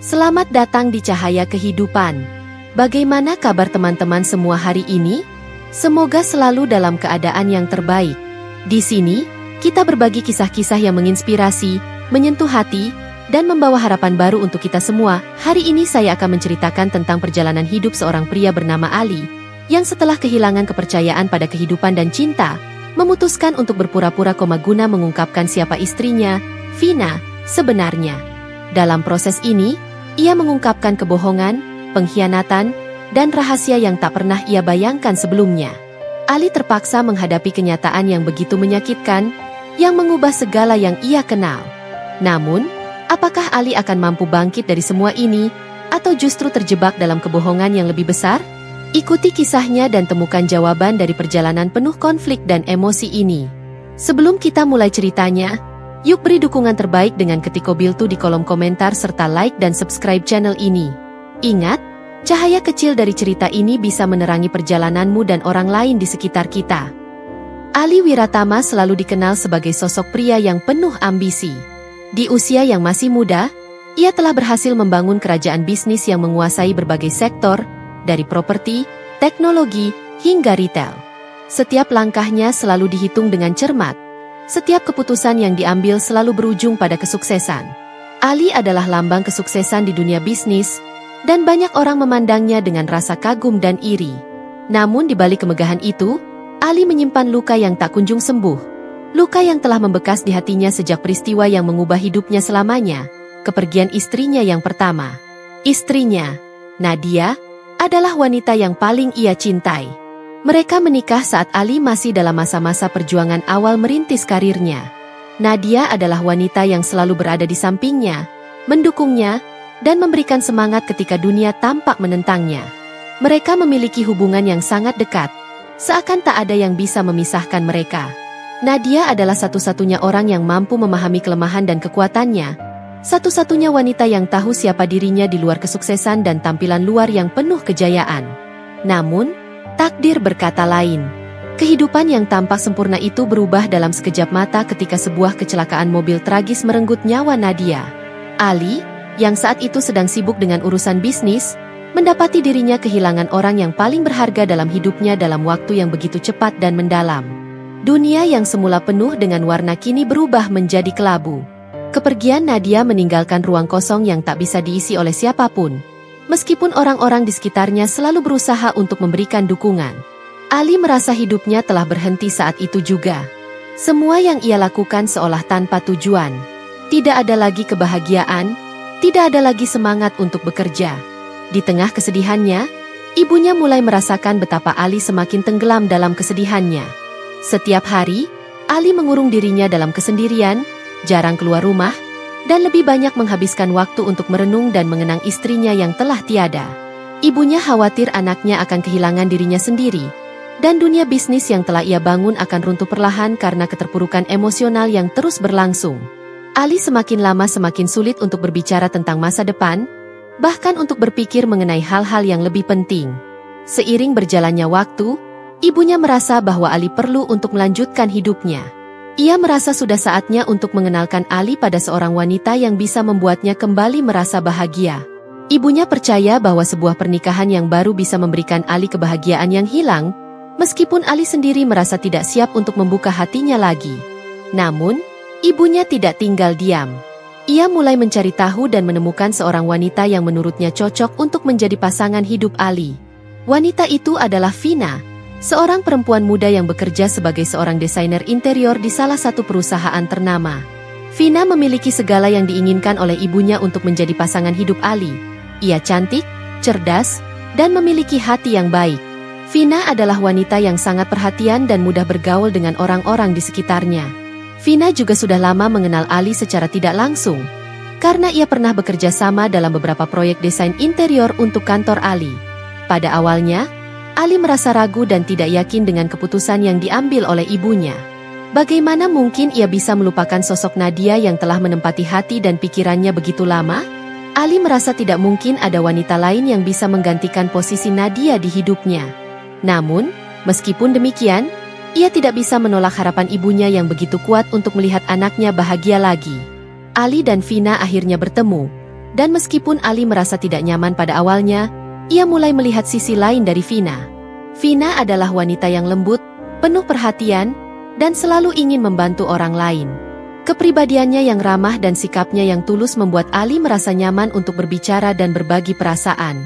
Selamat datang di Cahaya Kehidupan. Bagaimana kabar teman-teman semua hari ini? Semoga selalu dalam keadaan yang terbaik. Di sini, kita berbagi kisah-kisah yang menginspirasi, menyentuh hati, dan membawa harapan baru untuk kita semua. Hari ini saya akan menceritakan tentang perjalanan hidup seorang pria bernama Ali, yang setelah kehilangan kepercayaan pada kehidupan dan cinta, memutuskan untuk berpura-pura koma guna mengungkapkan siapa istrinya, Vina, sebenarnya. Dalam proses ini, ia mengungkapkan kebohongan, pengkhianatan, dan rahasia yang tak pernah ia bayangkan sebelumnya. Ali terpaksa menghadapi kenyataan yang begitu menyakitkan, yang mengubah segala yang ia kenal. Namun, apakah Ali akan mampu bangkit dari semua ini, atau justru terjebak dalam kebohongan yang lebih besar? Ikuti kisahnya dan temukan jawaban dari perjalanan penuh konflik dan emosi ini. Sebelum kita mulai ceritanya, yuk beri dukungan terbaik dengan ketik Kobiltu di kolom komentar serta like dan subscribe channel ini. Ingat, cahaya kecil dari cerita ini bisa menerangi perjalananmu dan orang lain di sekitar kita. Ali Wiratama selalu dikenal sebagai sosok pria yang penuh ambisi. Di usia yang masih muda, ia telah berhasil membangun kerajaan bisnis yang menguasai berbagai sektor, dari properti, teknologi, hingga retail. Setiap langkahnya selalu dihitung dengan cermat. Setiap keputusan yang diambil selalu berujung pada kesuksesan. Ali adalah lambang kesuksesan di dunia bisnis, dan banyak orang memandangnya dengan rasa kagum dan iri. Namun di balik kemegahan itu, Ali menyimpan luka yang tak kunjung sembuh. Luka yang telah membekas di hatinya sejak peristiwa yang mengubah hidupnya selamanya, kepergian istrinya yang pertama. Istrinya, Nadia, adalah wanita yang paling ia cintai. Mereka menikah saat Ali masih dalam masa-masa perjuangan awal merintis karirnya. Nadia adalah wanita yang selalu berada di sampingnya, mendukungnya, dan memberikan semangat ketika dunia tampak menentangnya. Mereka memiliki hubungan yang sangat dekat, seakan tak ada yang bisa memisahkan mereka. Nadia adalah satu-satunya orang yang mampu memahami kelemahan dan kekuatannya, satu-satunya wanita yang tahu siapa dirinya di luar kesuksesan dan tampilan luar yang penuh kejayaan. Namun, takdir berkata lain. Kehidupan yang tampak sempurna itu berubah dalam sekejap mata ketika sebuah kecelakaan mobil tragis merenggut nyawa Nadia. Ali, yang saat itu sedang sibuk dengan urusan bisnis, mendapati dirinya kehilangan orang yang paling berharga dalam hidupnya dalam waktu yang begitu cepat dan mendalam. Dunia yang semula penuh dengan warna kini berubah menjadi kelabu. Kepergian Nadia meninggalkan ruang kosong yang tak bisa diisi oleh siapapun. Meskipun orang-orang di sekitarnya selalu berusaha untuk memberikan dukungan, Ali merasa hidupnya telah berhenti saat itu juga. Semua yang ia lakukan seolah tanpa tujuan. Tidak ada lagi kebahagiaan, tidak ada lagi semangat untuk bekerja. Di tengah kesedihannya, ibunya mulai merasakan betapa Ali semakin tenggelam dalam kesedihannya. Setiap hari, Ali mengurung dirinya dalam kesendirian, jarang keluar rumah, dan lebih banyak menghabiskan waktu untuk merenung dan mengenang istrinya yang telah tiada. Ibunya khawatir anaknya akan kehilangan dirinya sendiri, dan dunia bisnis yang telah ia bangun akan runtuh perlahan karena keterpurukan emosional yang terus berlangsung. Ali semakin lama semakin sulit untuk berbicara tentang masa depan, bahkan untuk berpikir mengenai hal-hal yang lebih penting. Seiring berjalannya waktu, ibunya merasa bahwa Ali perlu untuk melanjutkan hidupnya. Ia merasa sudah saatnya untuk mengenalkan Ali pada seorang wanita yang bisa membuatnya kembali merasa bahagia. Ibunya percaya bahwa sebuah pernikahan yang baru bisa memberikan Ali kebahagiaan yang hilang, meskipun Ali sendiri merasa tidak siap untuk membuka hatinya lagi. Namun, ibunya tidak tinggal diam. Ia mulai mencari tahu dan menemukan seorang wanita yang menurutnya cocok untuk menjadi pasangan hidup Ali. Wanita itu adalah Vina, seorang perempuan muda yang bekerja sebagai seorang desainer interior di salah satu perusahaan ternama. Vina memiliki segala yang diinginkan oleh ibunya untuk menjadi pasangan hidup Ali. Ia cantik, cerdas, dan memiliki hati yang baik. Vina adalah wanita yang sangat perhatian dan mudah bergaul dengan orang-orang di sekitarnya. Vina juga sudah lama mengenal Ali secara tidak langsung, karena ia pernah bekerja sama dalam beberapa proyek desain interior untuk kantor Ali. Pada awalnya, Ali merasa ragu dan tidak yakin dengan keputusan yang diambil oleh ibunya. Bagaimana mungkin ia bisa melupakan sosok Nadia yang telah menempati hati dan pikirannya begitu lama? Ali merasa tidak mungkin ada wanita lain yang bisa menggantikan posisi Nadia di hidupnya. Namun, meskipun demikian, ia tidak bisa menolak harapan ibunya yang begitu kuat untuk melihat anaknya bahagia lagi. Ali dan Vina akhirnya bertemu, Dan meskipun Ali merasa tidak nyaman pada awalnya, ia mulai melihat sisi lain dari Vina. Vina adalah wanita yang lembut, penuh perhatian, dan selalu ingin membantu orang lain. Kepribadiannya yang ramah dan sikapnya yang tulus membuat Ali merasa nyaman untuk berbicara dan berbagi perasaan.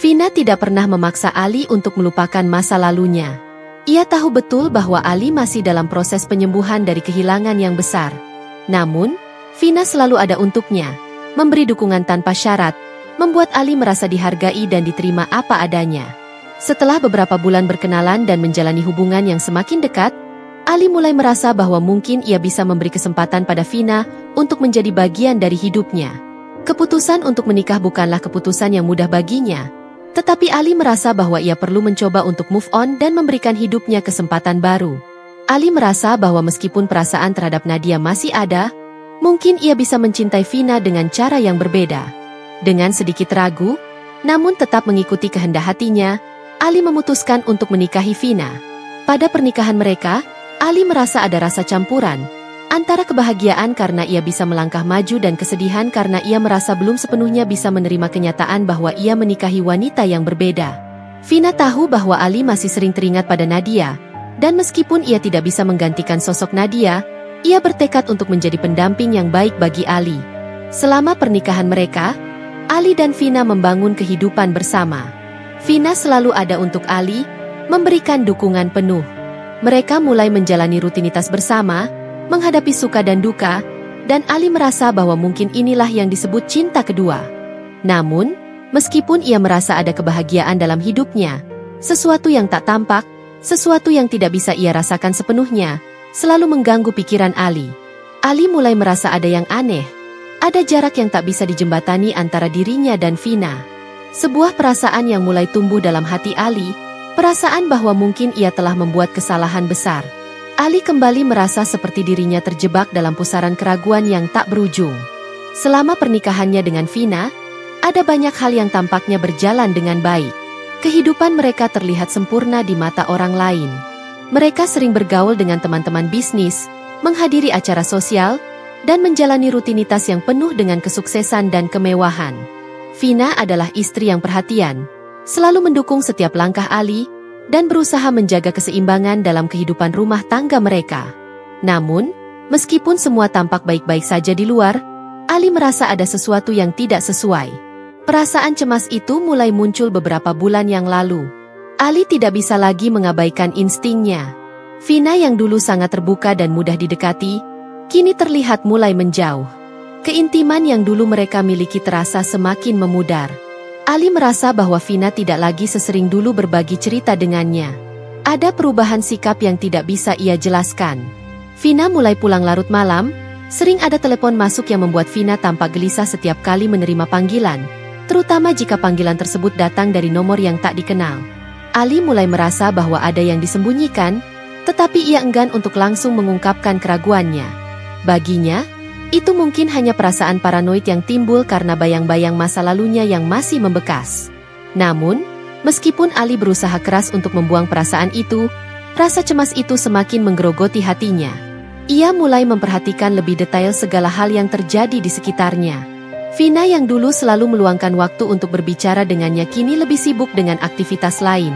Vina tidak pernah memaksa Ali untuk melupakan masa lalunya. Ia tahu betul bahwa Ali masih dalam proses penyembuhan dari kehilangan yang besar. Namun, Vina selalu ada untuknya, memberi dukungan tanpa syarat, membuat Ali merasa dihargai dan diterima apa adanya. Setelah beberapa bulan berkenalan dan menjalani hubungan yang semakin dekat, Ali mulai merasa bahwa mungkin ia bisa memberi kesempatan pada Vina untuk menjadi bagian dari hidupnya. Keputusan untuk menikah bukanlah keputusan yang mudah baginya, tetapi Ali merasa bahwa ia perlu mencoba untuk move on dan memberikan hidupnya kesempatan baru. Ali merasa bahwa meskipun perasaan terhadap Nadia masih ada, mungkin ia bisa mencintai Vina dengan cara yang berbeda. Dengan sedikit ragu, namun tetap mengikuti kehendak hatinya, Ali memutuskan untuk menikahi Vina. Pada pernikahan mereka, Ali merasa ada rasa campuran, antara kebahagiaan karena ia bisa melangkah maju dan kesedihan karena ia merasa belum sepenuhnya bisa menerima kenyataan bahwa ia menikahi wanita yang berbeda. Vina tahu bahwa Ali masih sering teringat pada Nadia, dan meskipun ia tidak bisa menggantikan sosok Nadia, ia bertekad untuk menjadi pendamping yang baik bagi Ali. Selama pernikahan mereka, Ali dan Vina membangun kehidupan bersama. Vina selalu ada untuk Ali, memberikan dukungan penuh. Mereka mulai menjalani rutinitas bersama, menghadapi suka dan duka, dan Ali merasa bahwa mungkin inilah yang disebut cinta kedua. Namun, meskipun ia merasa ada kebahagiaan dalam hidupnya, sesuatu yang tak tampak, sesuatu yang tidak bisa ia rasakan sepenuhnya, selalu mengganggu pikiran Ali. Ali mulai merasa ada yang aneh. Ada jarak yang tak bisa dijembatani antara dirinya dan Vina. Sebuah perasaan yang mulai tumbuh dalam hati Ali, perasaan bahwa mungkin ia telah membuat kesalahan besar. Ali kembali merasa seperti dirinya terjebak dalam pusaran keraguan yang tak berujung. Selama pernikahannya dengan Vina, ada banyak hal yang tampaknya berjalan dengan baik. Kehidupan mereka terlihat sempurna di mata orang lain. Mereka sering bergaul dengan teman-teman bisnis, menghadiri acara sosial, dan menjalani rutinitas yang penuh dengan kesuksesan dan kemewahan. Vina adalah istri yang perhatian, selalu mendukung setiap langkah Ali, dan berusaha menjaga keseimbangan dalam kehidupan rumah tangga mereka. Namun, meskipun semua tampak baik-baik saja di luar, Ali merasa ada sesuatu yang tidak sesuai. Perasaan cemas itu mulai muncul beberapa bulan yang lalu. Ali tidak bisa lagi mengabaikan instingnya. Vina yang dulu sangat terbuka dan mudah didekati, kini terlihat mulai menjauh. Keintiman yang dulu mereka miliki terasa semakin memudar. Ali merasa bahwa Vina tidak lagi sesering dulu berbagi cerita dengannya. Ada perubahan sikap yang tidak bisa ia jelaskan. Vina mulai pulang larut malam, sering ada telepon masuk yang membuat Vina tampak gelisah setiap kali menerima panggilan, terutama jika panggilan tersebut datang dari nomor yang tak dikenal. Ali mulai merasa bahwa ada yang disembunyikan, tetapi ia enggan untuk langsung mengungkapkan keraguannya. Baginya, itu mungkin hanya perasaan paranoid yang timbul karena bayang-bayang masa lalunya yang masih membekas. Namun, meskipun Ali berusaha keras untuk membuang perasaan itu, rasa cemas itu semakin menggerogoti hatinya. Ia mulai memperhatikan lebih detail segala hal yang terjadi di sekitarnya. Vina yang dulu selalu meluangkan waktu untuk berbicara dengannya kini lebih sibuk dengan aktivitas lain.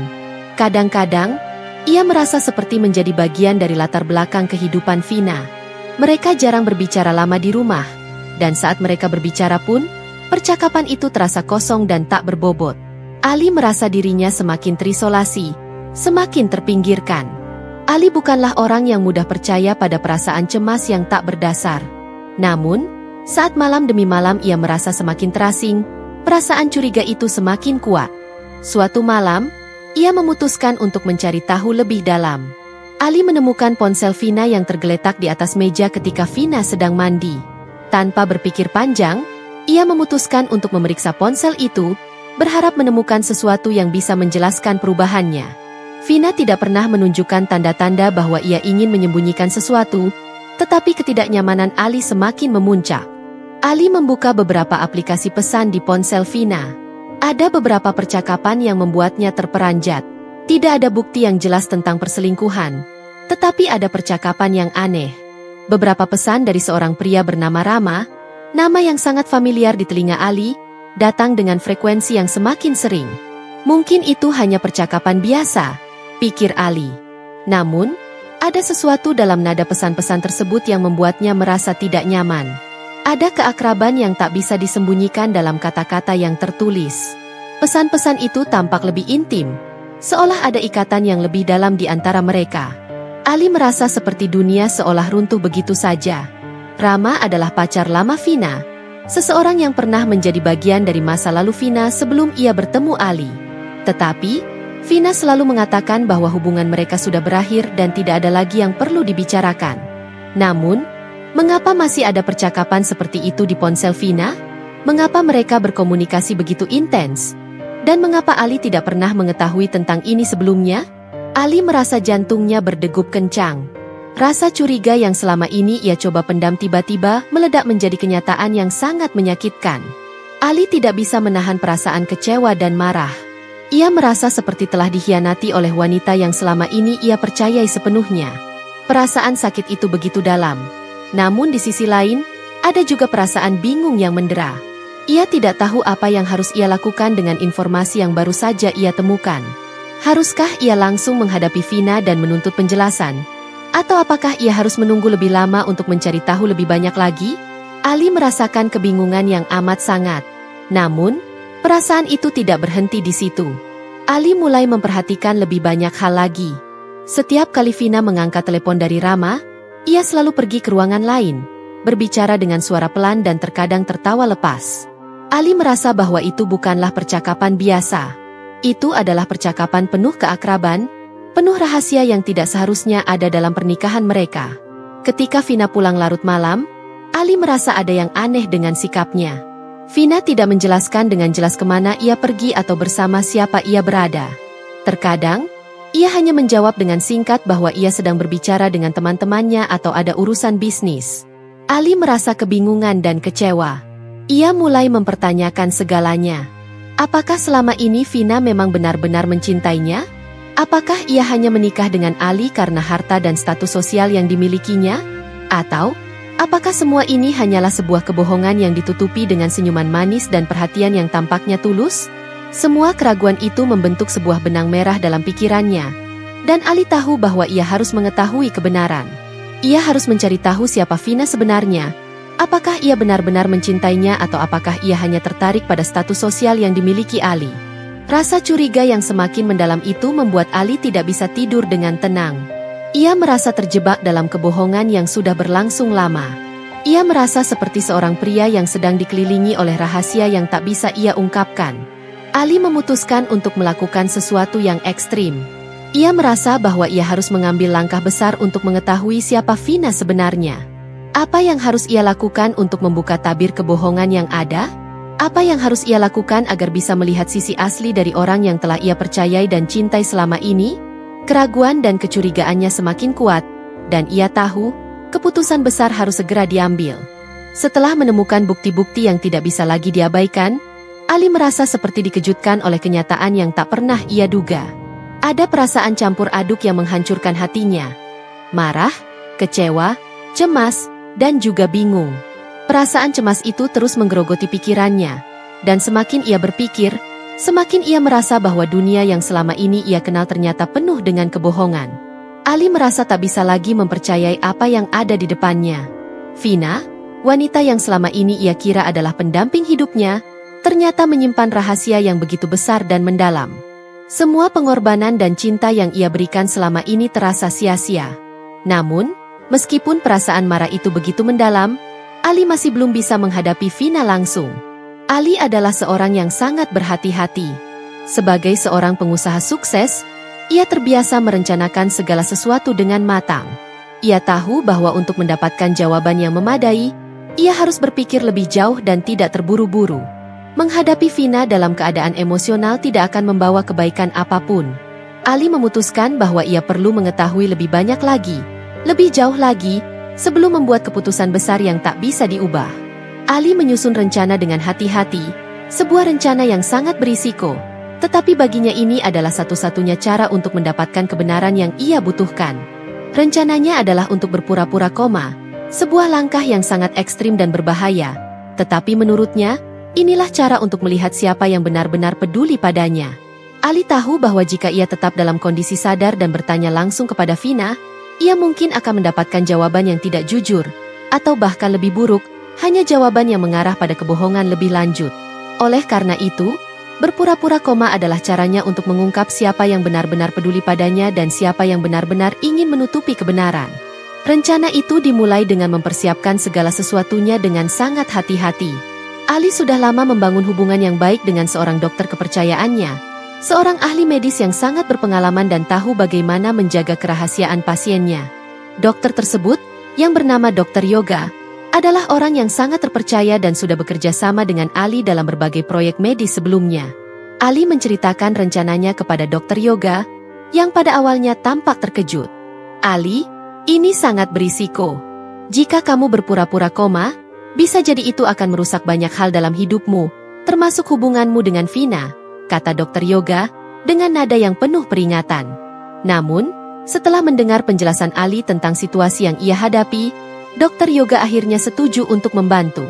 Kadang-kadang, ia merasa seperti menjadi bagian dari latar belakang kehidupan Vina. Mereka jarang berbicara lama di rumah, dan saat mereka berbicara pun, percakapan itu terasa kosong dan tak berbobot. Ali merasa dirinya semakin terisolasi, semakin terpinggirkan. Ali bukanlah orang yang mudah percaya pada perasaan cemas yang tak berdasar. Namun, saat malam demi malam ia merasa semakin terasing, perasaan curiga itu semakin kuat. Suatu malam, ia memutuskan untuk mencari tahu lebih dalam. Ali menemukan ponsel Vina yang tergeletak di atas meja ketika Vina sedang mandi. Tanpa berpikir panjang, ia memutuskan untuk memeriksa ponsel itu, berharap menemukan sesuatu yang bisa menjelaskan perubahannya. Vina tidak pernah menunjukkan tanda-tanda bahwa ia ingin menyembunyikan sesuatu, tetapi ketidaknyamanan Ali semakin memuncak. Ali membuka beberapa aplikasi pesan di ponsel Vina. Ada beberapa percakapan yang membuatnya terperanjat. Tidak ada bukti yang jelas tentang perselingkuhan, tetapi ada percakapan yang aneh. Beberapa pesan dari seorang pria bernama Rama, Nama yang sangat familiar di telinga Ali, datang dengan frekuensi yang semakin sering. Mungkin itu hanya percakapan biasa, pikir Ali. Namun, ada sesuatu dalam nada pesan-pesan tersebut yang membuatnya merasa tidak nyaman. Ada keakraban yang tak bisa disembunyikan dalam kata-kata yang tertulis. Pesan-pesan itu tampak lebih intim, seolah ada ikatan yang lebih dalam di antara mereka. Ali merasa seperti dunia seolah runtuh begitu saja. Rama adalah pacar lama Vina, seseorang yang pernah menjadi bagian dari masa lalu Vina sebelum ia bertemu Ali. Tetapi, Vina selalu mengatakan bahwa hubungan mereka sudah berakhir dan tidak ada lagi yang perlu dibicarakan. Namun, mengapa masih ada percakapan seperti itu di ponsel Vina? Mengapa mereka berkomunikasi begitu intens? Dan mengapa Ali tidak pernah mengetahui tentang ini sebelumnya? Ali merasa jantungnya berdegup kencang. Rasa curiga yang selama ini ia coba pendam tiba-tiba meledak menjadi kenyataan yang sangat menyakitkan. Ali tidak bisa menahan perasaan kecewa dan marah. Ia merasa seperti telah dikhianati oleh wanita yang selama ini ia percayai sepenuhnya. Perasaan sakit itu begitu dalam. Namun di sisi lain, ada juga perasaan bingung yang mendera. Ia tidak tahu apa yang harus ia lakukan dengan informasi yang baru saja ia temukan. Haruskah ia langsung menghadapi Vina dan menuntut penjelasan? Atau apakah ia harus menunggu lebih lama untuk mencari tahu lebih banyak lagi? Ali merasakan kebingungan yang amat sangat. Namun, perasaan itu tidak berhenti di situ. Ali mulai memperhatikan lebih banyak hal lagi. Setiap kali Vina mengangkat telepon dari Rama, ia selalu pergi ke ruangan lain, berbicara dengan suara pelan dan terkadang tertawa lepas. Ali merasa bahwa itu bukanlah percakapan biasa. Itu adalah percakapan penuh keakraban, penuh rahasia yang tidak seharusnya ada dalam pernikahan mereka. Ketika Vina pulang larut malam, Ali merasa ada yang aneh dengan sikapnya. Vina tidak menjelaskan dengan jelas kemana ia pergi atau bersama siapa ia berada. Terkadang, ia hanya menjawab dengan singkat bahwa ia sedang berbicara dengan teman-temannya atau ada urusan bisnis. Ali merasa kebingungan dan kecewa. Ia mulai mempertanyakan segalanya. Apakah selama ini Vina memang benar-benar mencintainya? Apakah ia hanya menikah dengan Ali karena harta dan status sosial yang dimilikinya? Atau, apakah semua ini hanyalah sebuah kebohongan yang ditutupi dengan senyuman manis dan perhatian yang tampaknya tulus? Semua keraguan itu membentuk sebuah benang merah dalam pikirannya. Dan Ali tahu bahwa ia harus mengetahui kebenaran. Ia harus mencari tahu siapa Vina sebenarnya. Apakah ia benar-benar mencintainya atau apakah ia hanya tertarik pada status sosial yang dimiliki Ali? Rasa curiga yang semakin mendalam itu membuat Ali tidak bisa tidur dengan tenang. Ia merasa terjebak dalam kebohongan yang sudah berlangsung lama. Ia merasa seperti seorang pria yang sedang dikelilingi oleh rahasia yang tak bisa ia ungkapkan. Ali memutuskan untuk melakukan sesuatu yang ekstrim. Ia merasa bahwa ia harus mengambil langkah besar untuk mengetahui siapa Vina sebenarnya. Apa yang harus ia lakukan untuk membuka tabir kebohongan yang ada? Apa yang harus ia lakukan agar bisa melihat sisi asli dari orang yang telah ia percayai dan cintai selama ini? Keraguan dan kecurigaannya semakin kuat, dan ia tahu, keputusan besar harus segera diambil. Setelah menemukan bukti-bukti yang tidak bisa lagi diabaikan, Ali merasa seperti dikejutkan oleh kenyataan yang tak pernah ia duga. Ada perasaan campur aduk yang menghancurkan hatinya. Marah, kecewa, cemas, dan juga bingung. Perasaan cemas itu terus menggerogoti pikirannya, dan semakin ia berpikir, semakin ia merasa bahwa dunia yang selama ini ia kenal ternyata penuh dengan kebohongan. Ali merasa tak bisa lagi mempercayai apa yang ada di depannya. Vina, wanita yang selama ini ia kira adalah pendamping hidupnya, ternyata menyimpan rahasia yang begitu besar dan mendalam. Semua pengorbanan dan cinta yang ia berikan selama ini terasa sia-sia. Namun, meskipun perasaan marah itu begitu mendalam, Ali masih belum bisa menghadapi Vina langsung. Ali adalah seorang yang sangat berhati-hati. Sebagai seorang pengusaha sukses, ia terbiasa merencanakan segala sesuatu dengan matang. Ia tahu bahwa untuk mendapatkan jawaban yang memadai, ia harus berpikir lebih jauh dan tidak terburu-buru. Menghadapi Vina dalam keadaan emosional tidak akan membawa kebaikan apapun. Ali memutuskan bahwa ia perlu mengetahui lebih banyak lagi, lebih jauh lagi, sebelum membuat keputusan besar yang tak bisa diubah. Ali menyusun rencana dengan hati-hati, sebuah rencana yang sangat berisiko, tetapi baginya ini adalah satu-satunya cara untuk mendapatkan kebenaran yang ia butuhkan. Rencananya adalah untuk berpura-pura koma, sebuah langkah yang sangat ekstrim dan berbahaya, Tetapi menurutnya, inilah cara untuk melihat siapa yang benar-benar peduli padanya. Ali tahu bahwa jika ia tetap dalam kondisi sadar dan bertanya langsung kepada Vina, ia mungkin akan mendapatkan jawaban yang tidak jujur, atau bahkan lebih buruk, hanya jawaban yang mengarah pada kebohongan lebih lanjut. Oleh karena itu, berpura-pura koma adalah caranya untuk mengungkap siapa yang benar-benar peduli padanya dan siapa yang benar-benar ingin menutupi kebenaran. Rencana itu dimulai dengan mempersiapkan segala sesuatunya dengan sangat hati-hati. Ali sudah lama membangun hubungan yang baik dengan seorang dokter kepercayaannya, seorang ahli medis yang sangat berpengalaman dan tahu bagaimana menjaga kerahasiaan pasiennya. Dokter tersebut, yang bernama Dr. Yoga, adalah orang yang sangat terpercaya dan sudah bekerja sama dengan Ali dalam berbagai proyek medis sebelumnya. Ali menceritakan rencananya kepada Dr. Yoga, yang pada awalnya tampak terkejut. Ali, ini sangat berisiko. Jika kamu berpura-pura koma, bisa jadi itu akan merusak banyak hal dalam hidupmu, termasuk hubunganmu dengan Vina, kata Dr. Yoga, dengan nada yang penuh peringatan. Namun, setelah mendengar penjelasan Ali tentang situasi yang ia hadapi, Dr. Yoga akhirnya setuju untuk membantu.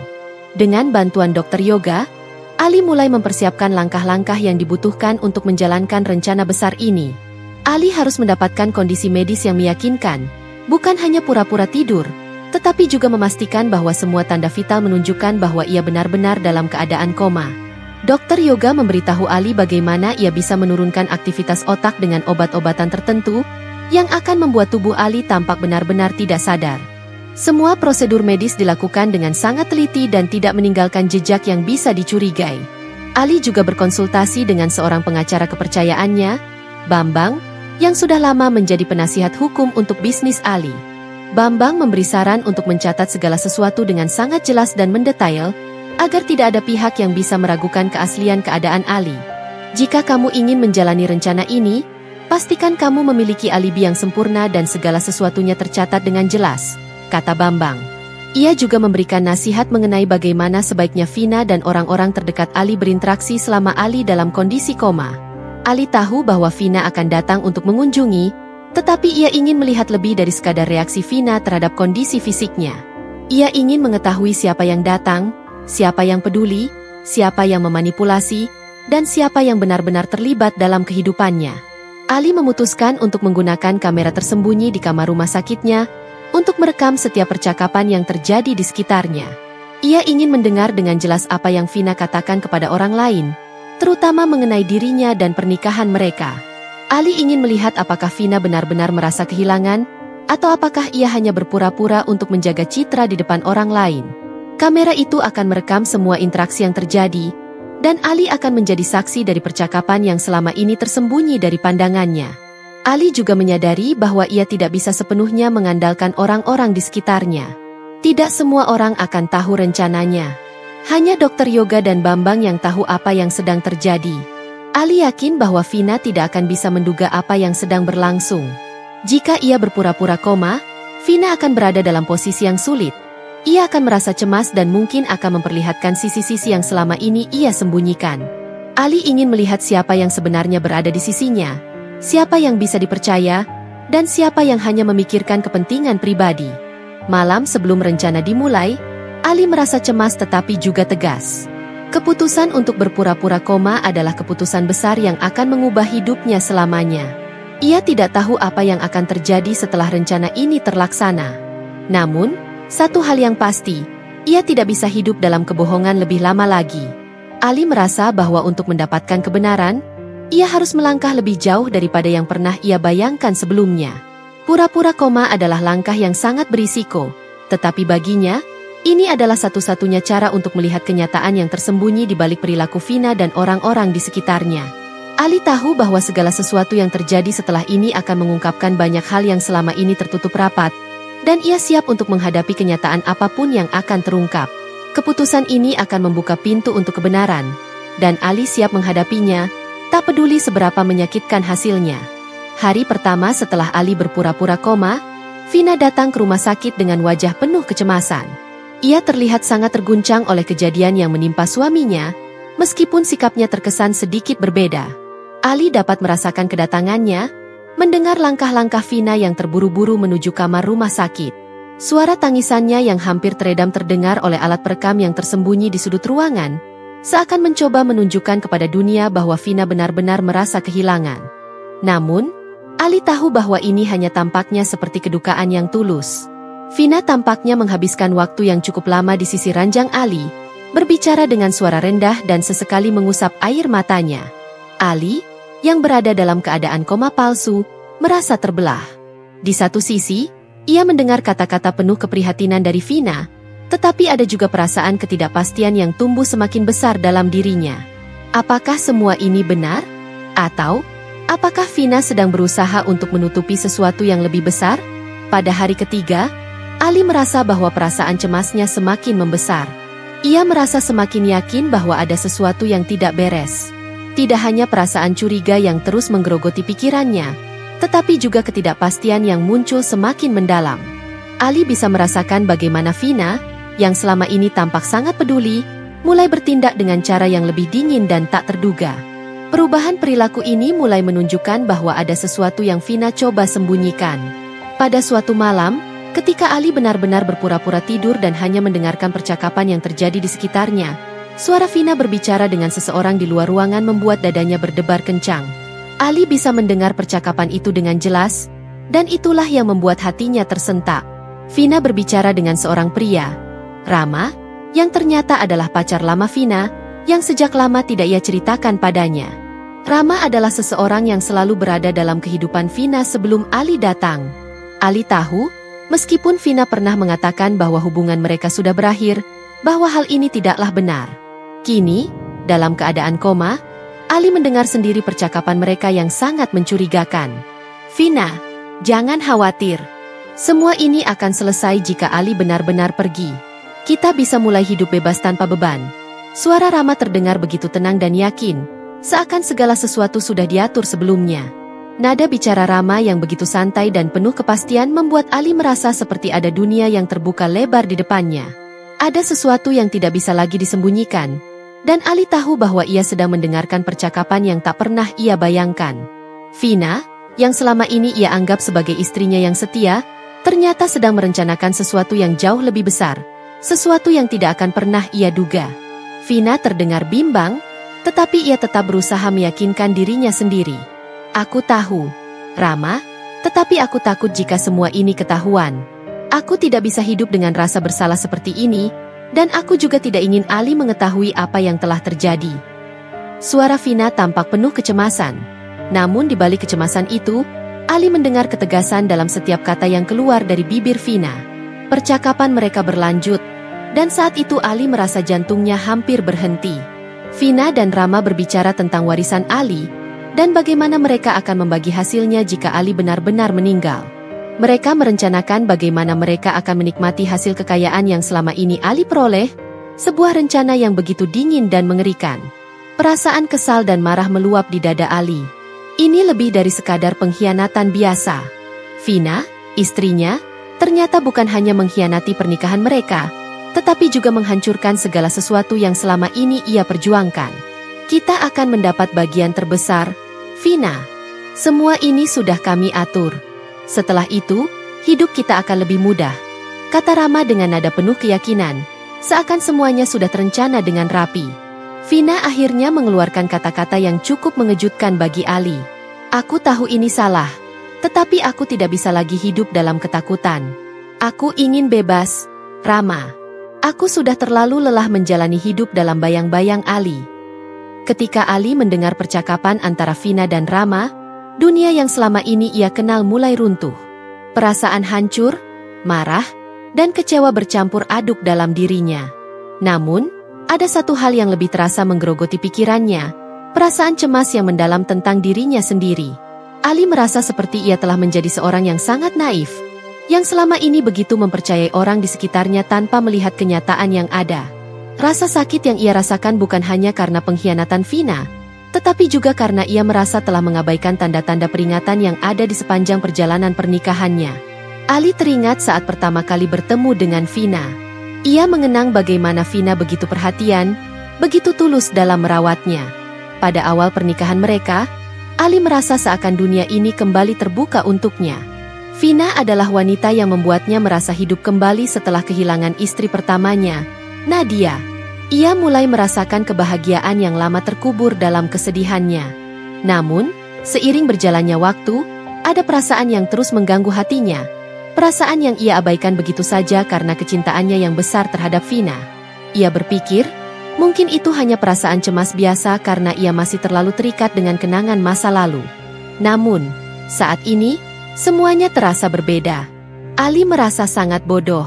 Dengan bantuan Dr. Yoga, Ali mulai mempersiapkan langkah-langkah yang dibutuhkan untuk menjalankan rencana besar ini. Ali harus mendapatkan kondisi medis yang meyakinkan, bukan hanya pura-pura tidur, tetapi juga memastikan bahwa semua tanda vital menunjukkan bahwa ia benar-benar dalam keadaan koma. Dr. Yoga memberitahu Ali bagaimana ia bisa menurunkan aktivitas otak dengan obat-obatan tertentu, yang akan membuat tubuh Ali tampak benar-benar tidak sadar. Semua prosedur medis dilakukan dengan sangat teliti dan tidak meninggalkan jejak yang bisa dicurigai. Ali juga berkonsultasi dengan seorang pengacara kepercayaannya, Bambang, yang sudah lama menjadi penasihat hukum untuk bisnis Ali. Bambang memberi saran untuk mencatat segala sesuatu dengan sangat jelas dan mendetail, agar tidak ada pihak yang bisa meragukan keaslian keadaan Ali. Jika kamu ingin menjalani rencana ini, pastikan kamu memiliki alibi yang sempurna dan segala sesuatunya tercatat dengan jelas, kata Bambang. Ia juga memberikan nasihat mengenai bagaimana sebaiknya Vina dan orang-orang terdekat Ali berinteraksi selama Ali dalam kondisi koma. Ali tahu bahwa Vina akan datang untuk mengunjungi, tetapi ia ingin melihat lebih dari sekadar reaksi Vina terhadap kondisi fisiknya. Ia ingin mengetahui siapa yang datang, siapa yang peduli, siapa yang memanipulasi, dan siapa yang benar-benar terlibat dalam kehidupannya. Ali memutuskan untuk menggunakan kamera tersembunyi di kamar rumah sakitnya, untuk merekam setiap percakapan yang terjadi di sekitarnya. Ia ingin mendengar dengan jelas apa yang Vina katakan kepada orang lain, terutama mengenai dirinya dan pernikahan mereka. Ali ingin melihat apakah Vina benar-benar merasa kehilangan, atau apakah ia hanya berpura-pura untuk menjaga citra di depan orang lain. Kamera itu akan merekam semua interaksi yang terjadi, dan Ali akan menjadi saksi dari percakapan yang selama ini tersembunyi dari pandangannya. Ali juga menyadari bahwa ia tidak bisa sepenuhnya mengandalkan orang-orang di sekitarnya. Tidak semua orang akan tahu rencananya. Hanya Dr. Yoga dan Bambang yang tahu apa yang sedang terjadi. Ali yakin bahwa Vina tidak akan bisa menduga apa yang sedang berlangsung. Jika ia berpura-pura koma, Vina akan berada dalam posisi yang sulit. Ia akan merasa cemas dan mungkin akan memperlihatkan sisi-sisi yang selama ini ia sembunyikan. Ali ingin melihat siapa yang sebenarnya berada di sisinya, siapa yang bisa dipercaya, dan siapa yang hanya memikirkan kepentingan pribadi. Malam sebelum rencana dimulai, Ali merasa cemas tetapi juga tegas. Keputusan untuk berpura-pura koma adalah keputusan besar yang akan mengubah hidupnya selamanya. Ia tidak tahu apa yang akan terjadi setelah rencana ini terlaksana. Namun, satu hal yang pasti, ia tidak bisa hidup dalam kebohongan lebih lama lagi. Ali merasa bahwa untuk mendapatkan kebenaran, ia harus melangkah lebih jauh daripada yang pernah ia bayangkan sebelumnya. Pura-pura koma adalah langkah yang sangat berisiko, tetapi baginya, ini adalah satu-satunya cara untuk melihat kenyataan yang tersembunyi di balik perilaku Vina dan orang-orang di sekitarnya. Ali tahu bahwa segala sesuatu yang terjadi setelah ini akan mengungkapkan banyak hal yang selama ini tertutup rapat, dan ia siap untuk menghadapi kenyataan apapun yang akan terungkap. Keputusan ini akan membuka pintu untuk kebenaran, dan Ali siap menghadapinya, tak peduli seberapa menyakitkan hasilnya. Hari pertama setelah Ali berpura-pura koma, Vina datang ke rumah sakit dengan wajah penuh kecemasan. Ia terlihat sangat terguncang oleh kejadian yang menimpa suaminya, meskipun sikapnya terkesan sedikit berbeda. Ali dapat merasakan kedatangannya, mendengar langkah-langkah Vina yang terburu-buru menuju kamar rumah sakit. Suara tangisannya yang hampir teredam terdengar oleh alat perekam yang tersembunyi di sudut ruangan, seakan mencoba menunjukkan kepada dunia bahwa Vina benar-benar merasa kehilangan. Namun, Ali tahu bahwa ini hanya tampaknya seperti kedukaan yang tulus. Vina tampaknya menghabiskan waktu yang cukup lama di sisi ranjang Ali, berbicara dengan suara rendah dan sesekali mengusap air matanya. Ali, yang berada dalam keadaan koma palsu, merasa terbelah. Di satu sisi, ia mendengar kata-kata penuh keprihatinan dari Vina, tetapi ada juga perasaan ketidakpastian yang tumbuh semakin besar dalam dirinya. Apakah semua ini benar? Atau, apakah Vina sedang berusaha untuk menutupi sesuatu yang lebih besar? Pada hari ketiga, Ali merasa bahwa perasaan cemasnya semakin membesar. Ia merasa semakin yakin bahwa ada sesuatu yang tidak beres. Tidak hanya perasaan curiga yang terus menggerogoti pikirannya, tetapi juga ketidakpastian yang muncul semakin mendalam. Ali bisa merasakan bagaimana Vina, yang selama ini tampak sangat peduli, mulai bertindak dengan cara yang lebih dingin dan tak terduga. Perubahan perilaku ini mulai menunjukkan bahwa ada sesuatu yang Vina coba sembunyikan. Pada suatu malam, ketika Ali benar-benar berpura-pura tidur dan hanya mendengarkan percakapan yang terjadi di sekitarnya, suara Vina berbicara dengan seseorang di luar ruangan membuat dadanya berdebar kencang. Ali bisa mendengar percakapan itu dengan jelas, dan itulah yang membuat hatinya tersentak. Vina berbicara dengan seorang pria, Rama, yang ternyata adalah pacar lama Vina, yang sejak lama tidak ia ceritakan padanya. Rama adalah seseorang yang selalu berada dalam kehidupan Vina sebelum Ali datang. Ali tahu, meskipun Vina pernah mengatakan bahwa hubungan mereka sudah berakhir, bahwa hal ini tidaklah benar. Kini, dalam keadaan koma, Ali mendengar sendiri percakapan mereka yang sangat mencurigakan. Vina, jangan khawatir. Semua ini akan selesai jika Ali benar-benar pergi. Kita bisa mulai hidup bebas tanpa beban. Suara Rama terdengar begitu tenang dan yakin, seakan segala sesuatu sudah diatur sebelumnya. Nada bicara Rama yang begitu santai dan penuh kepastian membuat Ali merasa seperti ada dunia yang terbuka lebar di depannya. Ada sesuatu yang tidak bisa lagi disembunyikan. Dan Ali tahu bahwa ia sedang mendengarkan percakapan yang tak pernah ia bayangkan. Vina, yang selama ini ia anggap sebagai istrinya yang setia, ternyata sedang merencanakan sesuatu yang jauh lebih besar, sesuatu yang tidak akan pernah ia duga. Vina terdengar bimbang, tetapi ia tetap berusaha meyakinkan dirinya sendiri. Aku tahu, Rama, tetapi aku takut jika semua ini ketahuan. Aku tidak bisa hidup dengan rasa bersalah seperti ini, dan aku juga tidak ingin Ali mengetahui apa yang telah terjadi. Suara Vina tampak penuh kecemasan. Namun di balik kecemasan itu, Ali mendengar ketegasan dalam setiap kata yang keluar dari bibir Vina. Percakapan mereka berlanjut, dan saat itu Ali merasa jantungnya hampir berhenti. Vina dan Rama berbicara tentang warisan Ali, dan bagaimana mereka akan membagi hasilnya jika Ali benar-benar meninggal. Mereka merencanakan bagaimana mereka akan menikmati hasil kekayaan yang selama ini Ali peroleh, sebuah rencana yang begitu dingin dan mengerikan. Perasaan kesal dan marah meluap di dada Ali. Ini lebih dari sekadar pengkhianatan biasa. Vina, istrinya, ternyata bukan hanya mengkhianati pernikahan mereka, tetapi juga menghancurkan segala sesuatu yang selama ini ia perjuangkan. Kita akan mendapat bagian terbesar, Vina. Semua ini sudah kami atur. Setelah itu, hidup kita akan lebih mudah, kata Rama dengan nada penuh keyakinan, seakan semuanya sudah terencana dengan rapi. Vina akhirnya mengeluarkan kata-kata yang cukup mengejutkan bagi Ali. Aku tahu ini salah, tetapi aku tidak bisa lagi hidup dalam ketakutan. Aku ingin bebas, Rama. Aku sudah terlalu lelah menjalani hidup dalam bayang-bayang Ali. Ketika Ali mendengar percakapan antara Vina dan Rama, dunia yang selama ini ia kenal mulai runtuh. Perasaan hancur, marah, dan kecewa bercampur aduk dalam dirinya. Namun, ada satu hal yang lebih terasa menggerogoti pikirannya, perasaan cemas yang mendalam tentang dirinya sendiri. Ali merasa seperti ia telah menjadi seorang yang sangat naif, yang selama ini begitu mempercayai orang di sekitarnya tanpa melihat kenyataan yang ada. Rasa sakit yang ia rasakan bukan hanya karena pengkhianatan Vina, tetapi juga karena ia merasa telah mengabaikan tanda-tanda peringatan yang ada di sepanjang perjalanan pernikahannya. Ali teringat saat pertama kali bertemu dengan Vina. Ia mengenang bagaimana Vina begitu perhatian, begitu tulus dalam merawatnya. Pada awal pernikahan mereka, Ali merasa seakan dunia ini kembali terbuka untuknya. Vina adalah wanita yang membuatnya merasa hidup kembali setelah kehilangan istri pertamanya, Nadia. Ia mulai merasakan kebahagiaan yang lama terkubur dalam kesedihannya. Namun, seiring berjalannya waktu, ada perasaan yang terus mengganggu hatinya. Perasaan yang ia abaikan begitu saja karena kecintaannya yang besar terhadap Vina. Ia berpikir, mungkin itu hanya perasaan cemas biasa karena ia masih terlalu terikat dengan kenangan masa lalu. Namun, saat ini, semuanya terasa berbeda. Ali merasa sangat bodoh.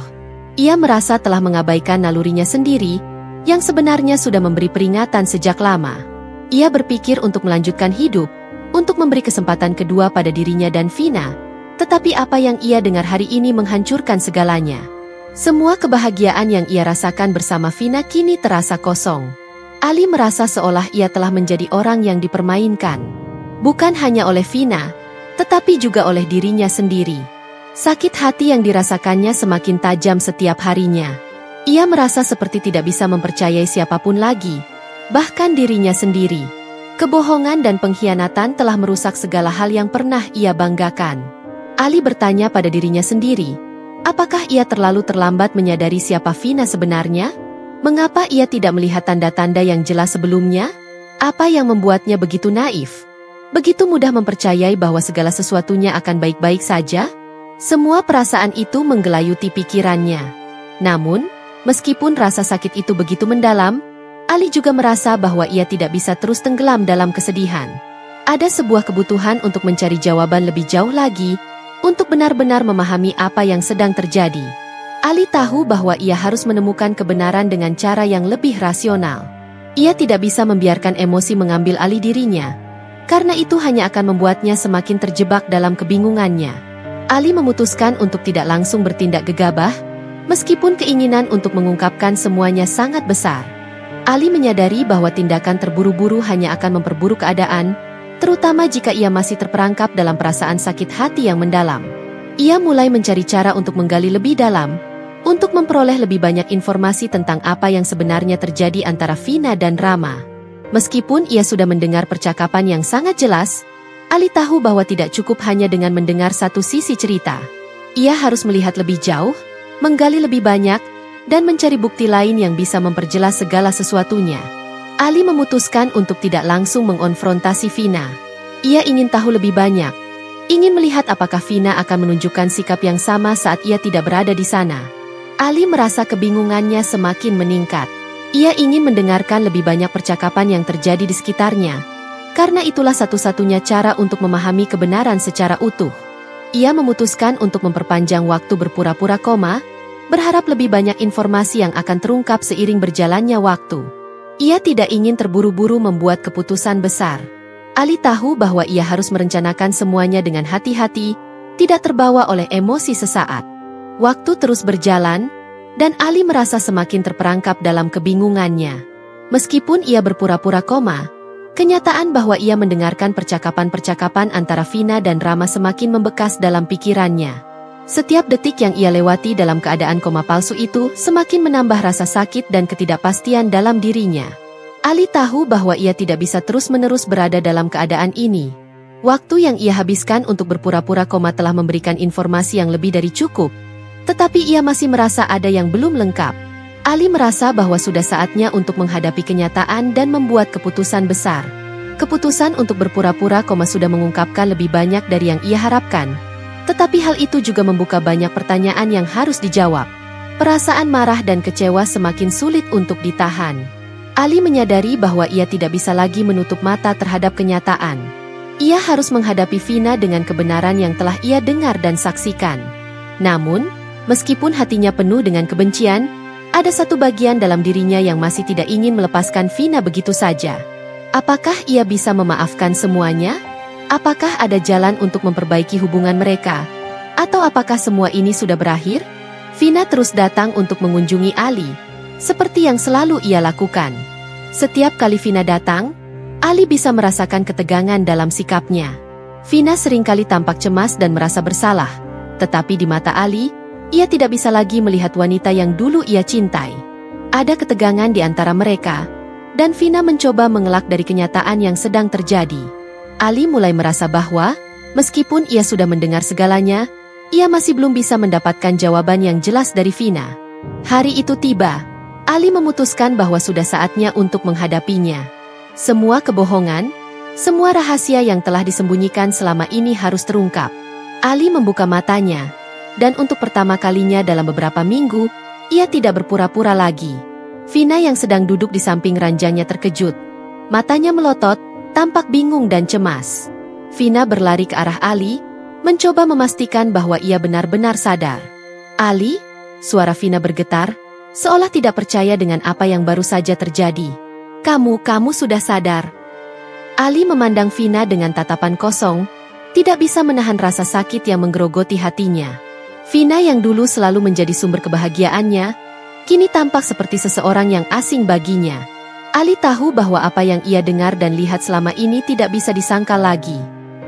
Ia merasa telah mengabaikan nalurinya sendiri, yang sebenarnya sudah memberi peringatan sejak lama. Ia berpikir untuk melanjutkan hidup, untuk memberi kesempatan kedua pada dirinya dan Vina. Tetapi apa yang ia dengar hari ini menghancurkan segalanya. Semua kebahagiaan yang ia rasakan bersama Vina kini terasa kosong. Ali merasa seolah ia telah menjadi orang yang dipermainkan. Bukan hanya oleh Vina, tetapi juga oleh dirinya sendiri. Sakit hati yang dirasakannya semakin tajam setiap harinya. Ia merasa seperti tidak bisa mempercayai siapapun lagi, bahkan dirinya sendiri. Kebohongan dan pengkhianatan telah merusak segala hal yang pernah ia banggakan. Ali bertanya pada dirinya sendiri, apakah ia terlalu terlambat menyadari siapa Vina sebenarnya? Mengapa ia tidak melihat tanda-tanda yang jelas sebelumnya? Apa yang membuatnya begitu naif? Begitu mudah mempercayai bahwa segala sesuatunya akan baik-baik saja? Semua perasaan itu menggelayuti pikirannya. Namun, meskipun rasa sakit itu begitu mendalam, Ali juga merasa bahwa ia tidak bisa terus tenggelam dalam kesedihan. Ada sebuah kebutuhan untuk mencari jawaban lebih jauh lagi, untuk benar-benar memahami apa yang sedang terjadi. Ali tahu bahwa ia harus menemukan kebenaran dengan cara yang lebih rasional. Ia tidak bisa membiarkan emosi mengambil alih dirinya, karena itu hanya akan membuatnya semakin terjebak dalam kebingungannya. Ali memutuskan untuk tidak langsung bertindak gegabah, meskipun keinginan untuk mengungkapkan semuanya sangat besar. Ali menyadari bahwa tindakan terburu-buru hanya akan memperburuk keadaan, terutama jika ia masih terperangkap dalam perasaan sakit hati yang mendalam. Ia mulai mencari cara untuk menggali lebih dalam, untuk memperoleh lebih banyak informasi tentang apa yang sebenarnya terjadi antara Vina dan Rama. Meskipun ia sudah mendengar percakapan yang sangat jelas, Ali tahu bahwa tidak cukup hanya dengan mendengar satu sisi cerita. Ia harus melihat lebih jauh, menggali lebih banyak, dan mencari bukti lain yang bisa memperjelas segala sesuatunya. Ali memutuskan untuk tidak langsung mengonfrontasi Vina. Ia ingin tahu lebih banyak, ingin melihat apakah Vina akan menunjukkan sikap yang sama saat ia tidak berada di sana. Ali merasa kebingungannya semakin meningkat. Ia ingin mendengarkan lebih banyak percakapan yang terjadi di sekitarnya, karena itulah satu-satunya cara untuk memahami kebenaran secara utuh. Ia memutuskan untuk memperpanjang waktu berpura-pura koma, berharap lebih banyak informasi yang akan terungkap seiring berjalannya waktu. Ia tidak ingin terburu-buru membuat keputusan besar. Ali tahu bahwa ia harus merencanakan semuanya dengan hati-hati, tidak terbawa oleh emosi sesaat. Waktu terus berjalan, dan Ali merasa semakin terperangkap dalam kebingungannya. Meskipun ia berpura-pura koma, kenyataan bahwa ia mendengarkan percakapan-percakapan antara Vina dan Rama semakin membekas dalam pikirannya. Setiap detik yang ia lewati dalam keadaan koma palsu itu semakin menambah rasa sakit dan ketidakpastian dalam dirinya. Ali tahu bahwa ia tidak bisa terus-menerus berada dalam keadaan ini. Waktu yang ia habiskan untuk berpura-pura koma telah memberikan informasi yang lebih dari cukup, tetapi ia masih merasa ada yang belum lengkap. Ali merasa bahwa sudah saatnya untuk menghadapi kenyataan dan membuat keputusan besar. Keputusan untuk berpura-pura koma sudah mengungkapkan lebih banyak dari yang ia harapkan. Tetapi hal itu juga membuka banyak pertanyaan yang harus dijawab. Perasaan marah dan kecewa semakin sulit untuk ditahan. Ali menyadari bahwa ia tidak bisa lagi menutup mata terhadap kenyataan. Ia harus menghadapi Vina dengan kebenaran yang telah ia dengar dan saksikan. Namun, meskipun hatinya penuh dengan kebencian, ada satu bagian dalam dirinya yang masih tidak ingin melepaskan Vina begitu saja. Apakah ia bisa memaafkan semuanya? Apakah ada jalan untuk memperbaiki hubungan mereka? Atau apakah semua ini sudah berakhir? Vina terus datang untuk mengunjungi Ali, seperti yang selalu ia lakukan. Setiap kali Vina datang, Ali bisa merasakan ketegangan dalam sikapnya. Vina seringkali tampak cemas dan merasa bersalah, tetapi di mata Ali, ia tidak bisa lagi melihat wanita yang dulu ia cintai. Ada ketegangan di antara mereka, dan Vina mencoba mengelak dari kenyataan yang sedang terjadi. Ali mulai merasa bahwa, meskipun ia sudah mendengar segalanya, ia masih belum bisa mendapatkan jawaban yang jelas dari Vina. Hari itu tiba. Ali memutuskan bahwa sudah saatnya untuk menghadapinya. Semua kebohongan, semua rahasia yang telah disembunyikan selama ini harus terungkap. Ali membuka matanya, dan untuk pertama kalinya dalam beberapa minggu, ia tidak berpura-pura lagi. Vina yang sedang duduk di samping ranjangnya terkejut. Matanya melotot, tampak bingung dan cemas. Vina berlari ke arah Ali, mencoba memastikan bahwa ia benar-benar sadar. Ali, suara Vina bergetar, seolah tidak percaya dengan apa yang baru saja terjadi. Kamu sudah sadar. Ali memandang Vina dengan tatapan kosong, tidak bisa menahan rasa sakit yang menggerogoti hatinya. Vina yang dulu selalu menjadi sumber kebahagiaannya, kini tampak seperti seseorang yang asing baginya. Ali tahu bahwa apa yang ia dengar dan lihat selama ini tidak bisa disangkal lagi.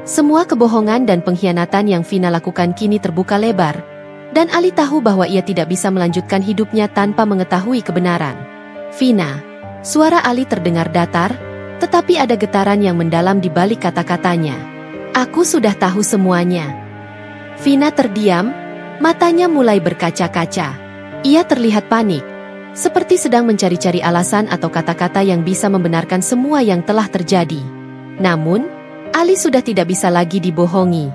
Semua kebohongan dan pengkhianatan yang Vina lakukan kini terbuka lebar, dan Ali tahu bahwa ia tidak bisa melanjutkan hidupnya tanpa mengetahui kebenaran. Vina, suara Ali terdengar datar, tetapi ada getaran yang mendalam di balik kata-katanya. Aku sudah tahu semuanya. Vina terdiam, matanya mulai berkaca-kaca. Ia terlihat panik, seperti sedang mencari-cari alasan atau kata-kata yang bisa membenarkan semua yang telah terjadi. Namun, Ali sudah tidak bisa lagi dibohongi.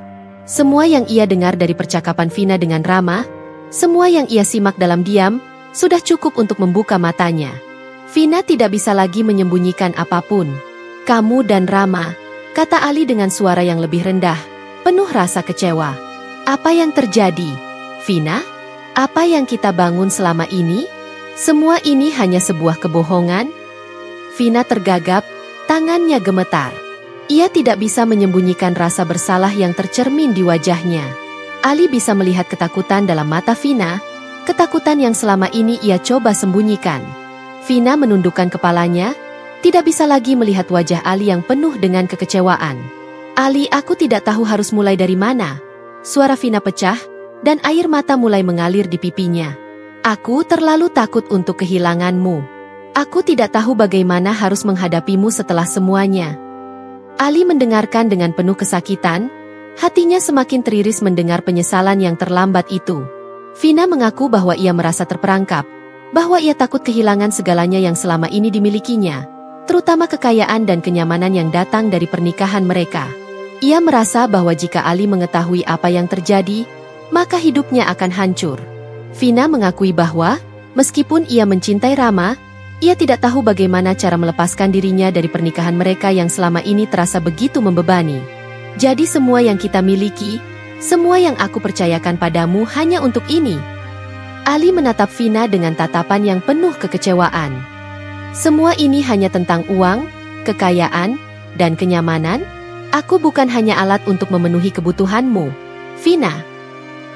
Semua yang ia dengar dari percakapan Vina dengan Rama, semua yang ia simak dalam diam, sudah cukup untuk membuka matanya. Vina tidak bisa lagi menyembunyikan apapun. Kamu dan Rama, kata Ali dengan suara yang lebih rendah, penuh rasa kecewa. Apa yang terjadi? Vina, apa yang kita bangun selama ini? Semua ini hanya sebuah kebohongan? Vina tergagap, tangannya gemetar. Ia tidak bisa menyembunyikan rasa bersalah yang tercermin di wajahnya. Ali bisa melihat ketakutan dalam mata Vina, ketakutan yang selama ini ia coba sembunyikan. Vina menundukkan kepalanya, tidak bisa lagi melihat wajah Ali yang penuh dengan kekecewaan. Ali, aku tidak tahu harus mulai dari mana. Suara Vina pecah, dan air mata mulai mengalir di pipinya. Aku terlalu takut untuk kehilanganmu. Aku tidak tahu bagaimana harus menghadapimu setelah semuanya. Ali mendengarkan dengan penuh kesakitan, hatinya semakin teriris mendengar penyesalan yang terlambat itu. Vina mengaku bahwa ia merasa terperangkap, bahwa ia takut kehilangan segalanya yang selama ini dimilikinya, terutama kekayaan dan kenyamanan yang datang dari pernikahan mereka. Ia merasa bahwa jika Ali mengetahui apa yang terjadi, maka hidupnya akan hancur. Vina mengakui bahwa, meskipun ia mencintai Rama, ia tidak tahu bagaimana cara melepaskan dirinya dari pernikahan mereka yang selama ini terasa begitu membebani. Jadi semua yang kita miliki, semua yang aku percayakan padamu hanya untuk ini. Ali menatap Vina dengan tatapan yang penuh kekecewaan. Semua ini hanya tentang uang, kekayaan, dan kenyamanan? Aku bukan hanya alat untuk memenuhi kebutuhanmu, Vina.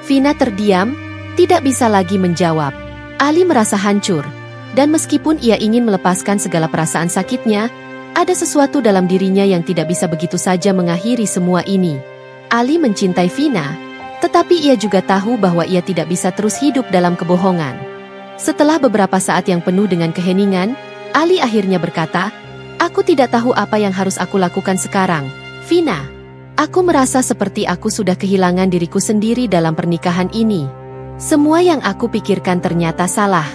Vina terdiam, tidak bisa lagi menjawab. Ali merasa hancur. Dan meskipun ia ingin melepaskan segala perasaan sakitnya, ada sesuatu dalam dirinya yang tidak bisa begitu saja mengakhiri semua ini. Ali mencintai Vina, tetapi ia juga tahu bahwa ia tidak bisa terus hidup dalam kebohongan. Setelah beberapa saat yang penuh dengan keheningan, Ali akhirnya berkata, "Aku tidak tahu apa yang harus aku lakukan sekarang, Vina. Aku merasa seperti aku sudah kehilangan diriku sendiri dalam pernikahan ini. Semua yang aku pikirkan ternyata salah."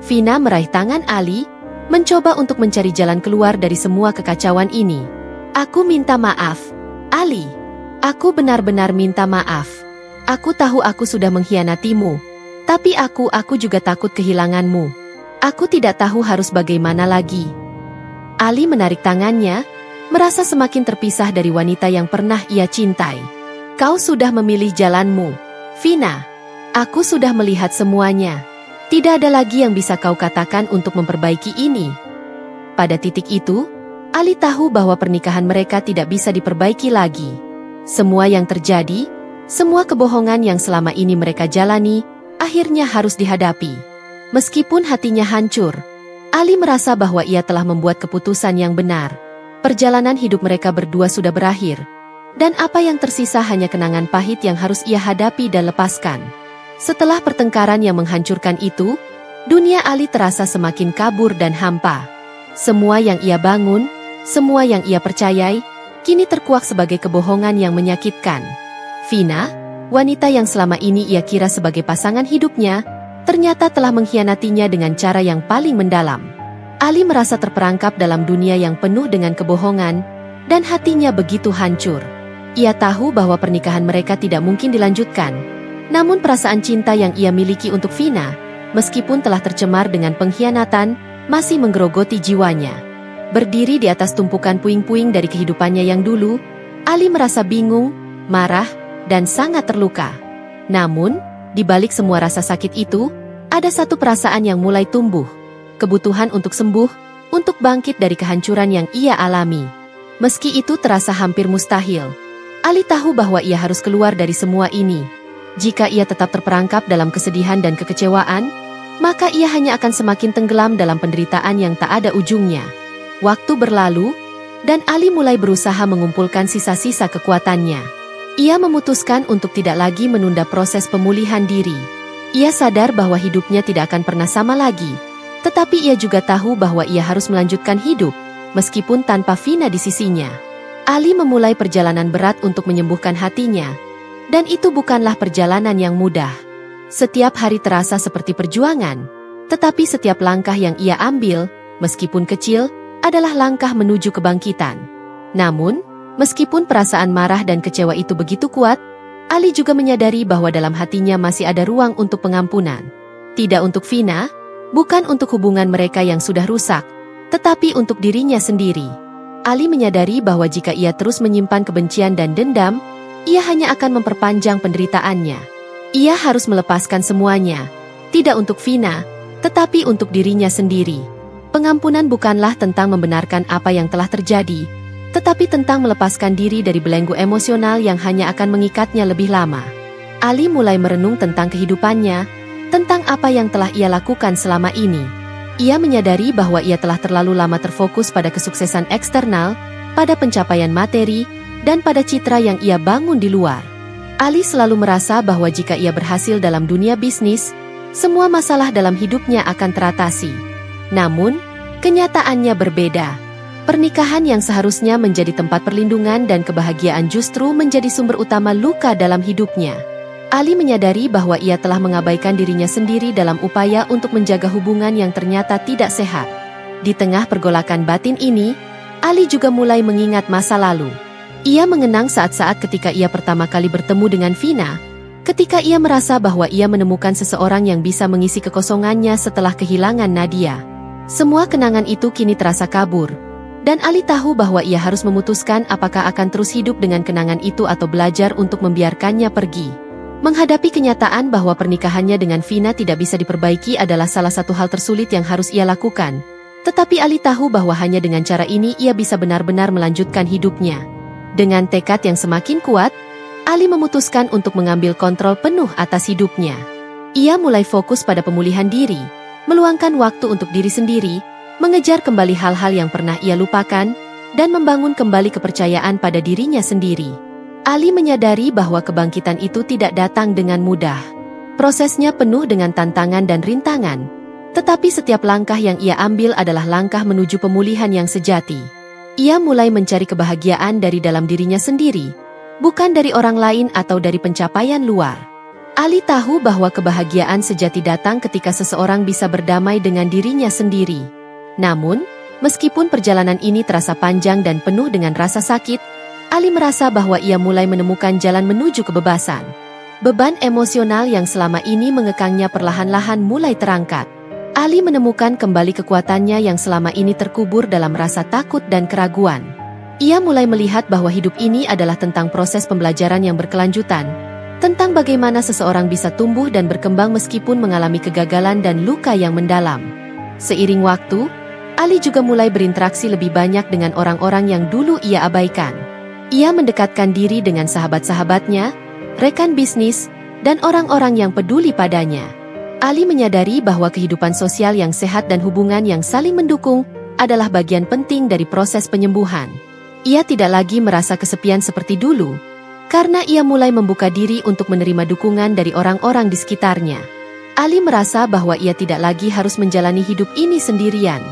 Vina meraih tangan Ali, mencoba untuk mencari jalan keluar dari semua kekacauan ini. Aku minta maaf, Ali. Aku benar-benar minta maaf. Aku tahu aku sudah mengkhianatimu. Tapi aku juga takut kehilanganmu. Aku tidak tahu harus bagaimana lagi. Ali menarik tangannya, merasa semakin terpisah dari wanita yang pernah ia cintai. Kau sudah memilih jalanmu, Vina. Aku sudah melihat semuanya. Tidak ada lagi yang bisa kau katakan untuk memperbaiki ini. Pada titik itu, Ali tahu bahwa pernikahan mereka tidak bisa diperbaiki lagi. Semua yang terjadi, semua kebohongan yang selama ini mereka jalani, akhirnya harus dihadapi. Meskipun hatinya hancur, Ali merasa bahwa ia telah membuat keputusan yang benar. Perjalanan hidup mereka berdua sudah berakhir, dan apa yang tersisa hanya kenangan pahit yang harus ia hadapi dan lepaskan. Setelah pertengkaran yang menghancurkan itu, dunia Ali terasa semakin kabur dan hampa. Semua yang ia bangun, semua yang ia percayai, kini terkuak sebagai kebohongan yang menyakitkan. Vina, Wanita yang selama ini ia kira sebagai pasangan hidupnya, ternyata telah mengkhianatinya dengan cara yang paling mendalam. Ali merasa terperangkap dalam dunia yang penuh dengan kebohongan, dan hatinya begitu hancur. Ia tahu bahwa pernikahan mereka tidak mungkin dilanjutkan, namun perasaan cinta yang ia miliki untuk Vina, meskipun telah tercemar dengan pengkhianatan, masih menggerogoti jiwanya. Berdiri di atas tumpukan puing-puing dari kehidupannya yang dulu, Ali merasa bingung, marah, dan sangat terluka. Namun, di balik semua rasa sakit itu, ada satu perasaan yang mulai tumbuh. Kebutuhan untuk sembuh, untuk bangkit dari kehancuran yang ia alami. Meski itu terasa hampir mustahil, Ali tahu bahwa ia harus keluar dari semua ini. Jika ia tetap terperangkap dalam kesedihan dan kekecewaan, maka ia hanya akan semakin tenggelam dalam penderitaan yang tak ada ujungnya. Waktu berlalu, dan Ali mulai berusaha mengumpulkan sisa-sisa kekuatannya. Ia memutuskan untuk tidak lagi menunda proses pemulihan diri. Ia sadar bahwa hidupnya tidak akan pernah sama lagi, tetapi ia juga tahu bahwa ia harus melanjutkan hidup, meskipun tanpa Vina di sisinya. Ali memulai perjalanan berat untuk menyembuhkan hatinya, dan itu bukanlah perjalanan yang mudah. Setiap hari terasa seperti perjuangan, tetapi setiap langkah yang ia ambil, meskipun kecil, adalah langkah menuju kebangkitan. Namun, meskipun perasaan marah dan kecewa itu begitu kuat, Ali juga menyadari bahwa dalam hatinya masih ada ruang untuk pengampunan. Tidak untuk Vina, bukan untuk hubungan mereka yang sudah rusak, tetapi untuk dirinya sendiri. Ali menyadari bahwa jika ia terus menyimpan kebencian dan dendam, ia hanya akan memperpanjang penderitaannya. Ia harus melepaskan semuanya, tidak untuk Vina, tetapi untuk dirinya sendiri. Pengampunan bukanlah tentang membenarkan apa yang telah terjadi, tetapi tentang melepaskan diri dari belenggu emosional yang hanya akan mengikatnya lebih lama. Ali mulai merenung tentang kehidupannya, tentang apa yang telah ia lakukan selama ini. Ia menyadari bahwa ia telah terlalu lama terfokus pada kesuksesan eksternal, pada pencapaian materi, dan pada citra yang ia bangun di luar. Ali selalu merasa bahwa jika ia berhasil dalam dunia bisnis, semua masalah dalam hidupnya akan teratasi. Namun, kenyataannya berbeda. Pernikahan yang seharusnya menjadi tempat perlindungan dan kebahagiaan justru menjadi sumber utama luka dalam hidupnya. Ali menyadari bahwa ia telah mengabaikan dirinya sendiri dalam upaya untuk menjaga hubungan yang ternyata tidak sehat. Di tengah pergolakan batin ini, Ali juga mulai mengingat masa lalu. Ia mengenang saat-saat ketika ia pertama kali bertemu dengan Vina, ketika ia merasa bahwa ia menemukan seseorang yang bisa mengisi kekosongannya setelah kehilangan Nadia. Semua kenangan itu kini terasa kabur. Dan Ali tahu bahwa ia harus memutuskan apakah akan terus hidup dengan kenangan itu atau belajar untuk membiarkannya pergi. Menghadapi kenyataan bahwa pernikahannya dengan Vina tidak bisa diperbaiki adalah salah satu hal tersulit yang harus ia lakukan. Tetapi Ali tahu bahwa hanya dengan cara ini ia bisa benar-benar melanjutkan hidupnya. Dengan tekad yang semakin kuat, Ali memutuskan untuk mengambil kontrol penuh atas hidupnya. Ia mulai fokus pada pemulihan diri, meluangkan waktu untuk diri sendiri, mengejar kembali hal-hal yang pernah ia lupakan, dan membangun kembali kepercayaan pada dirinya sendiri. Ali menyadari bahwa kebangkitan itu tidak datang dengan mudah. Prosesnya penuh dengan tantangan dan rintangan, tetapi setiap langkah yang ia ambil adalah langkah menuju pemulihan yang sejati. Ia mulai mencari kebahagiaan dari dalam dirinya sendiri, bukan dari orang lain atau dari pencapaian luar. Ali tahu bahwa kebahagiaan sejati datang ketika seseorang bisa berdamai dengan dirinya sendiri. Namun, meskipun perjalanan ini terasa panjang dan penuh dengan rasa sakit, Ali merasa bahwa ia mulai menemukan jalan menuju kebebasan. Beban emosional yang selama ini mengekangnya perlahan-lahan mulai terangkat. Ali menemukan kembali kekuatannya yang selama ini terkubur dalam rasa takut dan keraguan. Ia mulai melihat bahwa hidup ini adalah tentang proses pembelajaran yang berkelanjutan, tentang bagaimana seseorang bisa tumbuh dan berkembang meskipun mengalami kegagalan dan luka yang mendalam. Seiring waktu, Ali juga mulai berinteraksi lebih banyak dengan orang-orang yang dulu ia abaikan. Ia mendekatkan diri dengan sahabat-sahabatnya, rekan bisnis, dan orang-orang yang peduli padanya. Ali menyadari bahwa kehidupan sosial yang sehat dan hubungan yang saling mendukung adalah bagian penting dari proses penyembuhan. Ia tidak lagi merasa kesepian seperti dulu, karena ia mulai membuka diri untuk menerima dukungan dari orang-orang di sekitarnya. Ali merasa bahwa ia tidak lagi harus menjalani hidup ini sendirian.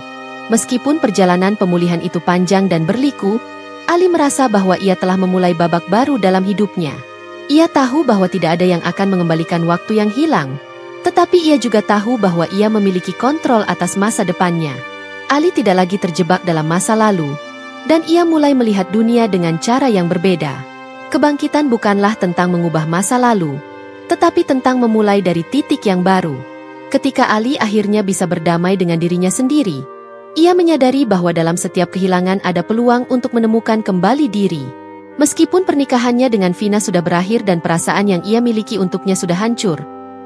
Meskipun perjalanan pemulihan itu panjang dan berliku, Ali merasa bahwa ia telah memulai babak baru dalam hidupnya. Ia tahu bahwa tidak ada yang akan mengembalikan waktu yang hilang. Tetapi ia juga tahu bahwa ia memiliki kontrol atas masa depannya. Ali tidak lagi terjebak dalam masa lalu. Dan ia mulai melihat dunia dengan cara yang berbeda. Kebangkitan bukanlah tentang mengubah masa lalu, tetapi tentang memulai dari titik yang baru. Ketika Ali akhirnya bisa berdamai dengan dirinya sendiri, ia menyadari bahwa dalam setiap kehilangan ada peluang untuk menemukan kembali diri. Meskipun pernikahannya dengan Vina sudah berakhir dan perasaan yang ia miliki untuknya sudah hancur,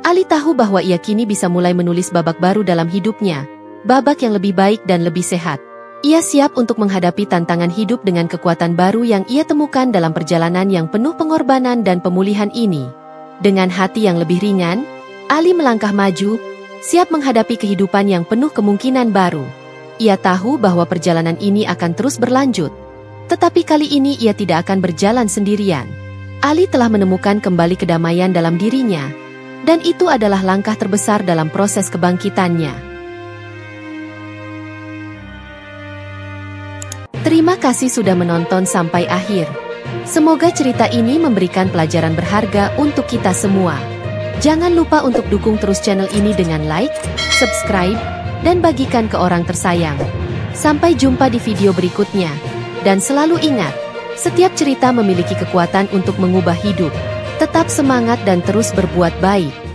Ali tahu bahwa ia kini bisa mulai menulis babak baru dalam hidupnya, babak yang lebih baik dan lebih sehat. Ia siap untuk menghadapi tantangan hidup dengan kekuatan baru yang ia temukan dalam perjalanan yang penuh pengorbanan dan pemulihan ini. Dengan hati yang lebih ringan, Ali melangkah maju, siap menghadapi kehidupan yang penuh kemungkinan baru. Ia tahu bahwa perjalanan ini akan terus berlanjut. Tetapi kali ini ia tidak akan berjalan sendirian. Ali telah menemukan kembali kedamaian dalam dirinya, dan itu adalah langkah terbesar dalam proses kebangkitannya. Terima kasih sudah menonton sampai akhir. Semoga cerita ini memberikan pelajaran berharga untuk kita semua. Jangan lupa untuk dukung terus channel ini dengan like, subscribe, dan bagikan ke orang tersayang. Sampai jumpa di video berikutnya. Dan selalu ingat, setiap cerita memiliki kekuatan untuk mengubah hidup. Tetap semangat dan terus berbuat baik.